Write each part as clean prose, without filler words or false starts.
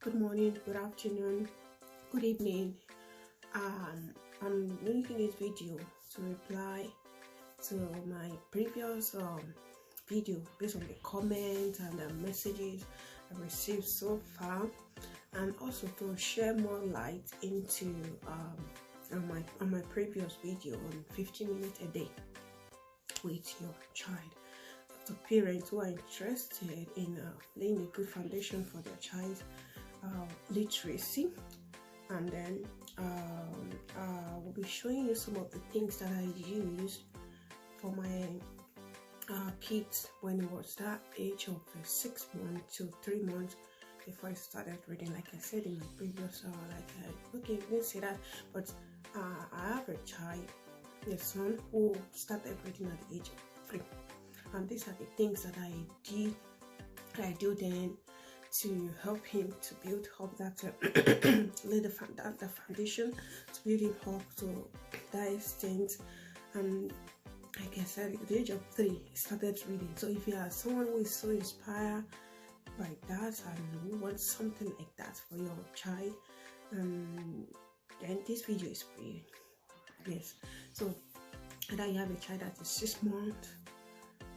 Good morning, good afternoon, good evening. I'm making this video to reply to my previous video based on the comments and the messages I've received so far, and also to share more light into on my previous video on 15 minutes a day with your child. To parents who are interested in laying a good foundation for their child's literacy, and then we'll be showing you some of the things that I used for my kids when it was that age of 6 months to 3 months before I started reading. Like I said in my previous okay, you didn't say that, but I have a child, a son, who started reading at the age of 3, and these are the things that I do then to help him to build up that lay the foundation, to build him up to that extent. And like I said, at the age of 3 he started reading. So if you are someone who is so inspired by that and who wants something like that for your child, then this video is for you. Yes, so either you have a child that is 6 months,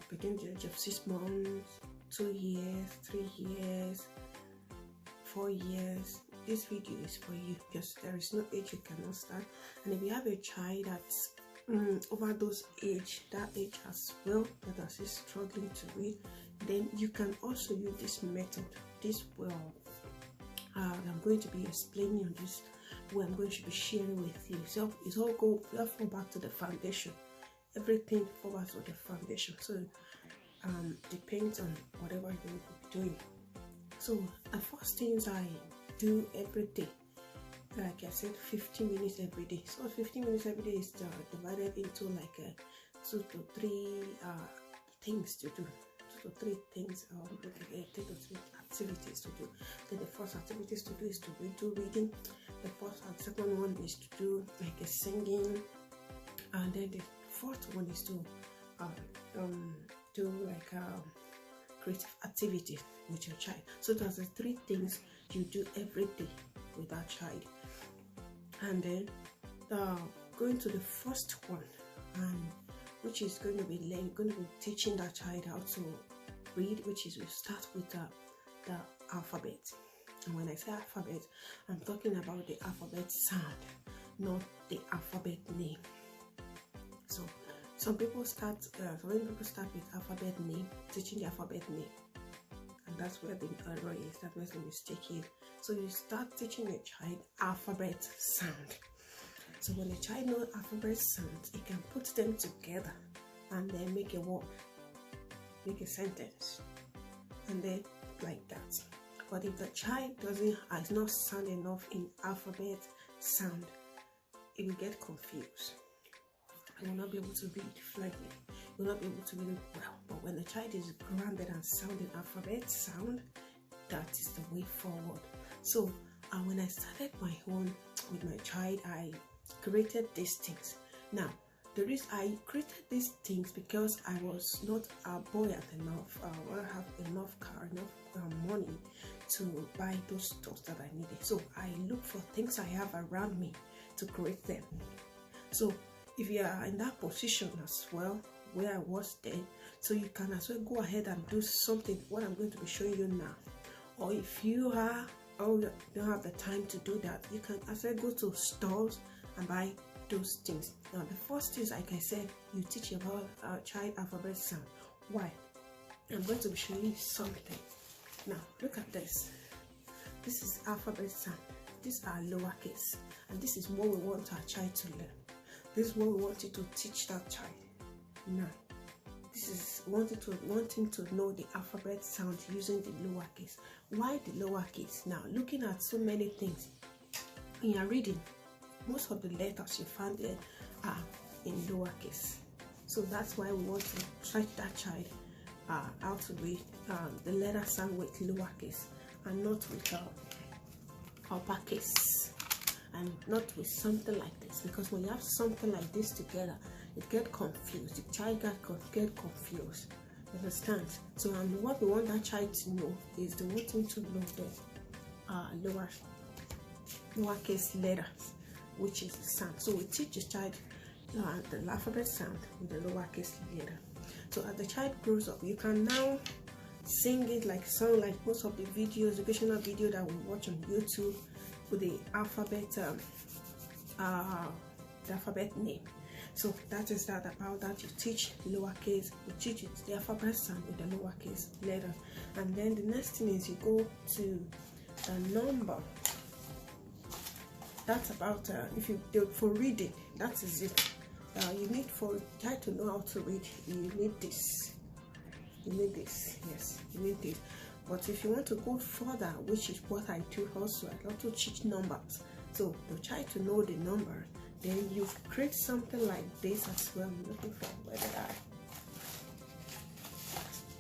between the age of 6 months, 2 years, 3 years, 4 years, this video is for you, because there is no age you cannot start. And if you have a child that's over that age as well, that is struggling to read, then you can also use this method. This will I'm going to be explaining on this, where I'm going to be sharing with you. So it's all fall back to the foundation. Everything forwards to the foundation. So depends on whatever you're going to be doing. So the first things I do every day, like I said, 15 minutes every day. So 15 minutes every day is divided into like 2 to 3 things to do. 2 to 3 things, 2 to 3 activities to do. Then the first activities to do is to do reading. The first and second one is to do like a singing, and then the fourth one is to do like creative activity with your child. So those are 3 things you do every day with that child. And then going to the first one, which is going to be teaching that child how to read, which is we start with the alphabet. And when I say alphabet, I'm talking about the alphabet sound, not the alphabet name. So some people start with alphabet name, teaching the alphabet name, and that's where the error is, that's where the mistake is. So you start teaching a child alphabet sound. So when a child knows alphabet sounds, it can put them together and then make a word, make a sentence, and then like that. But if the child is not sound enough in alphabet sound, it will get confused. You will not be able to read fluently. You will not be able to read well. But when the child is grounded and sound in alphabet sound, that is the way forward. So when I started my own with my child, I created these things. Now, I created these things because I was not buoyant enough, or have enough money to buy those stuff that I needed. So I look for things I have around me to create them. So if you are in that position as well, where I was then, so you can as well go ahead and do something, what I'm going to be showing you now. Or if you don't have the time to do that, you can as well go to stores and buy those things. Now the first thing, like I said, you teach about child alphabet sound. Why? I'm going to be showing you something. Now look at this. This is alphabet sound. These are lowercase, and this is what we want our child to learn. This is what we want you to teach that child. Now, this is wanting to know the alphabet sound using the lowercase. Why the lowercase? Now, looking at so many things in your reading, most of the letters you find there are in lowercase. So that's why we want to teach that child how to read the letter sound with lowercase and not with uppercase, and not with something like this, because when you have something like this together, it get confused. The child get confused. Understand? So what we want that child to know is the one thing to know that lowercase letters, which is sound. So we teach the child the alphabet sound with the lowercase letter. So as the child grows up, you can now sing it like song, like most of the videos, educational video that we watch on YouTube, with the alphabet name. So that is that about that. You teach lowercase, you teach it the alphabet sound with the lowercase letter. And then the next thing is you go to the number. That's about if you do for reading, that is it. You need, for child to know how to read, you need this. You need this, yes, you need this. But if you want to go further, which is what I do also, I also teach numbers. So the child to know the number, then you create something like this as well. I'm looking for where did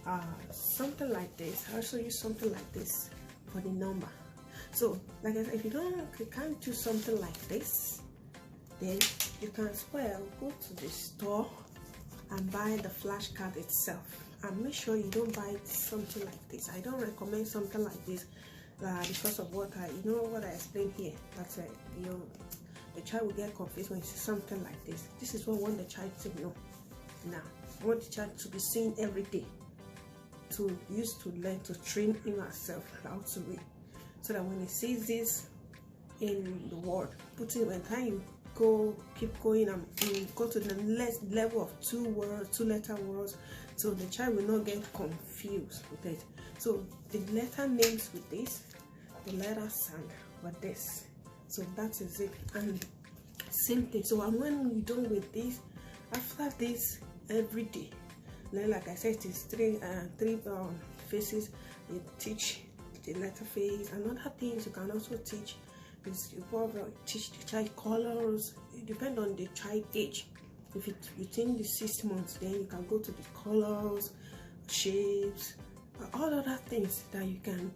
I something like this. I also use something like this for the number. So like I said, if you can't do something like this, then you can as well go to the store and buy the flashcard itself. And make sure you don't buy something like this. I don't recommend something like this because of what I explained here. That's the child will get confused when you see something like this. This is what I want the child to know. Now, I want the child to be seeing every day, to use to learn, to train him herself how to read, so that when he sees this in the word, when time you keep going and go to the next level of 2-letter words, so the child will not get confused with it. So the letter names with this, the letter sound with this. So that is it. And same thing. So when you're done with this, after this, every day, then like I said, it's three phases. You teach the letter phase and other things. You can also teach teach the child colors. It depends on the child age. If it's within the 6 months, then you can go to the colors, shapes, all other things that you can,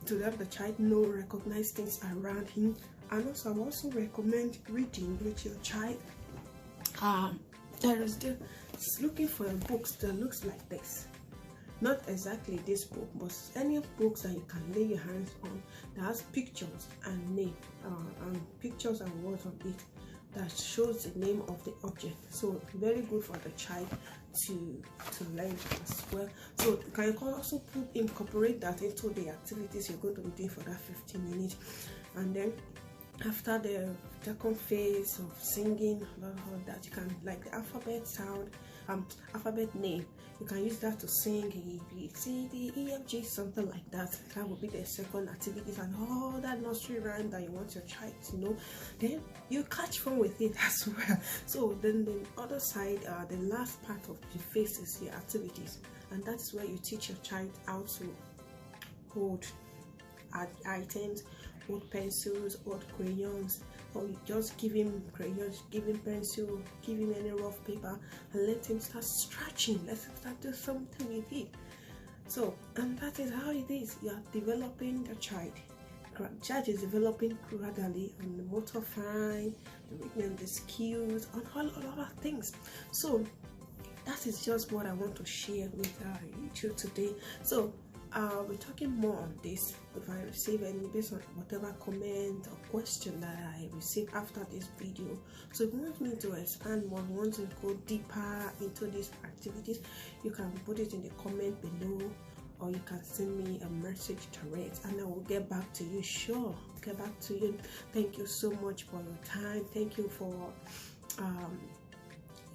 to let the child know, recognize things around him. And also, I also recommend reading with your child. There is looking for books that looks like this. Not exactly this book, but any books that you can lay your hands on that has pictures and name, and pictures and words on it that shows the name of the object. So very good for the child to learn as well. So you can also incorporate that into the activities you're going to be doing for that 15 minutes. And then after the second phase of singing, all that, you can, like the alphabet sound, alphabet name, you can use that to sing A, B, C, D, E, F, G, something like that. That will be the second activities, and all that nursery rhyme that you want your child to know, then you catch fun with it as well. So then the other side, the last part of the phase is the activities, and that's where you teach your child how to hold items, hold pencils, hold crayons, or you just give him crayons, give him pencil, give him any rough paper, and let him start scratching. Let him start doing something with it. So, and that is how it is. You are developing the child. The child is developing gradually on the motor fine, the reading, the skills, on all other things. So that is just what I want to share with you today. So we're talking more on this if I receive any, based on whatever comment or question that I receive after this video. So if you want me to expand more, want to go deeper into these activities, you can put it in the comment below, or you can send me a message direct and I will get back to you. Sure, get back to you. Thank you so much for your time. Thank you for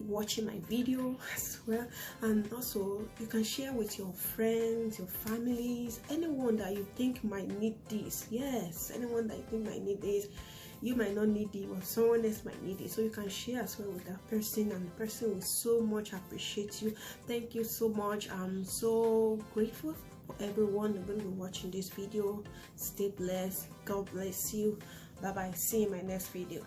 watching my video as well. And also you can share with your friends, your families, anyone that you think might need this. Yes, anyone that you think might need this. You might not need it, but someone else might need it, so you can share as well with that person, and the person will so much appreciate you. Thank you so much. I'm so grateful for everyone who's going to be watching this video. Stay blessed. God bless you. Bye bye. See you in my next video.